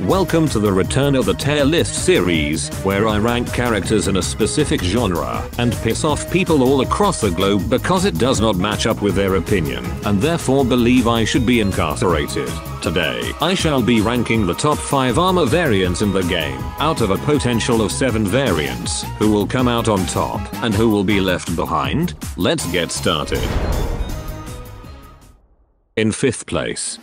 Welcome to the return of the tier list series, where I rank characters in a specific genre and piss off people all across the globe because it does not match up with their opinion and therefore believe I should be incarcerated. Today, I shall be ranking the top 5 armor variants in the game, out of a potential of 7 variants. Who will come out on top, and who will be left behind? Let's get started. In 5th place,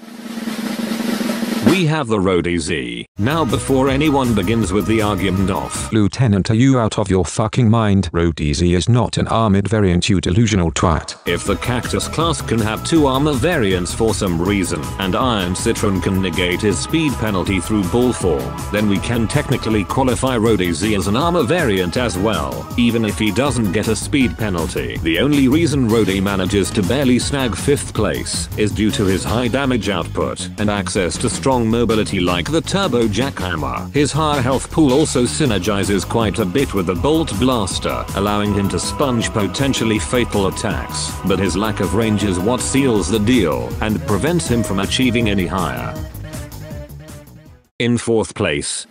we have the Roadie Z. Now before anyone begins with the argument of Lieutenant, are you out of your fucking mind? Roadie Z is not an armored variant, you delusional twat. If the Cactus class can have 2 armor variants for some reason, and Iron Citron can negate his speed penalty through ball form, then we can technically qualify Roadie Z as an armor variant as well, even if he doesn't get a speed penalty. The only reason Roadie manages to barely snag 5th place is due to his high damage output and access to strong mobility like the Turbo Jackhammer. His higher health pool also synergizes quite a bit with the Bolt Blaster, allowing him to sponge potentially fatal attacks, but his lack of range is what seals the deal and prevents him from achieving any higher. In 4th place,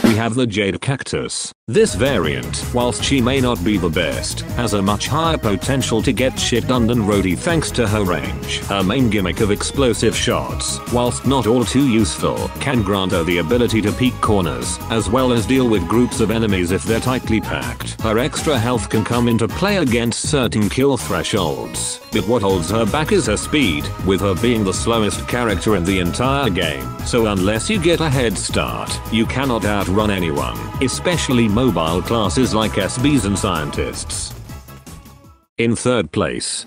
we have the Jade Cactus. This variant, whilst she may not be the best, has a much higher potential to get shit done than Roadie thanks to her range. Her main gimmick of explosive shots, whilst not all too useful, can grant her the ability to peek corners, as well as deal with groups of enemies if they're tightly packed. Her extra health can come into play against certain kill thresholds, but what holds her back is her speed, with her being the slowest character in the entire game. So unless you get a head start, you cannot outrun anyone, especially mobile classes like SBs and scientists. In 3rd place,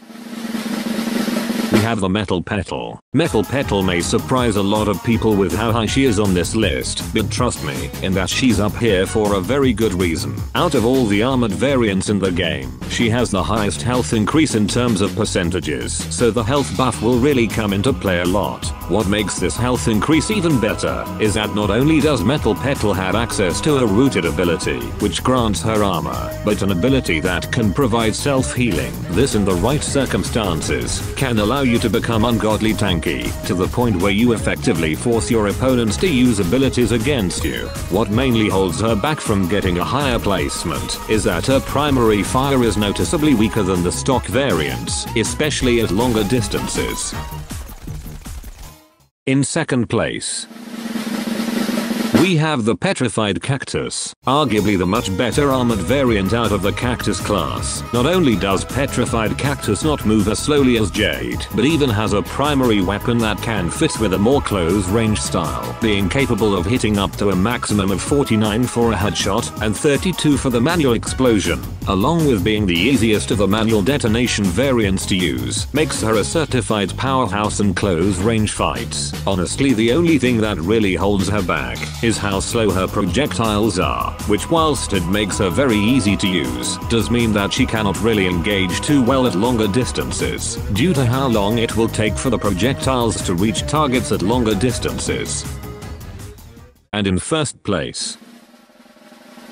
we have the Metal Petal. Metal Petal may surprise a lot of people with how high she is on this list, but trust me, in that she's up here for a very good reason. Out of all the armored variants in the game, she has the highest health increase in terms of percentages, so the health buff will really come into play a lot. What makes this health increase even better is that not only does Metal Petal have access to a rooted ability, which grants her armor, but an ability that can provide self-healing. This in the right circumstances can allow you to become ungodly tanky, to the point where you effectively force your opponents to use abilities against you. What mainly holds her back from getting a higher placement is that her primary fire is noticeably weaker than the stock variants, especially at longer distances. In 2nd place, we have the Petrified Cactus, arguably the much better armored variant out of the Cactus class. Not only does Petrified Cactus not move as slowly as Jade, but even has a primary weapon that can fit with a more close range style, being capable of hitting up to a maximum of 49 for a headshot and 32 for the manual explosion, along with being the easiest of the manual detonation variants to use, makes her a certified powerhouse in close range fights. Honestly, the only thing that really holds her back is how slow her projectiles are, which whilst it makes her very easy to use, does mean that she cannot really engage too well at longer distances, due to how long it will take for the projectiles to reach targets at longer distances. And in 1st place,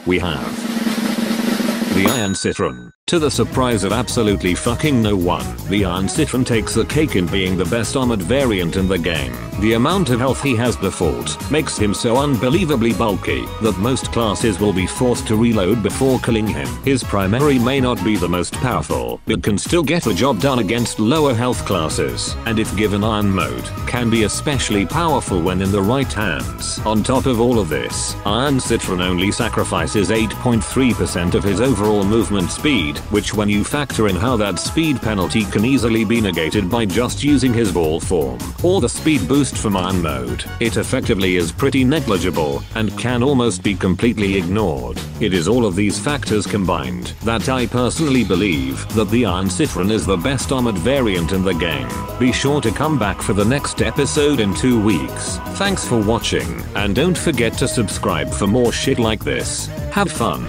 we have the Iron Citron. To the surprise of absolutely fucking no one, the Iron Citron takes the cake in being the best armored variant in the game. The amount of health he has default makes him so unbelievably bulky that most classes will be forced to reload before killing him. His primary may not be the most powerful, but can still get the job done against lower health classes, and if given Iron mode, can be especially powerful when in the right hands. On top of all of this, Iron Citron only sacrifices 8.3% of his overall movement speed, which when you factor in how that speed penalty can easily be negated by just using his ball form, or the speed boost from Iron mode, it effectively is pretty negligible, and can almost be completely ignored. It is all of these factors combined that I personally believe that the Iron Citron is the best armored variant in the game. Be sure to come back for the next episode in 2 weeks. Thanks for watching, and don't forget to subscribe for more shit like this. Have fun.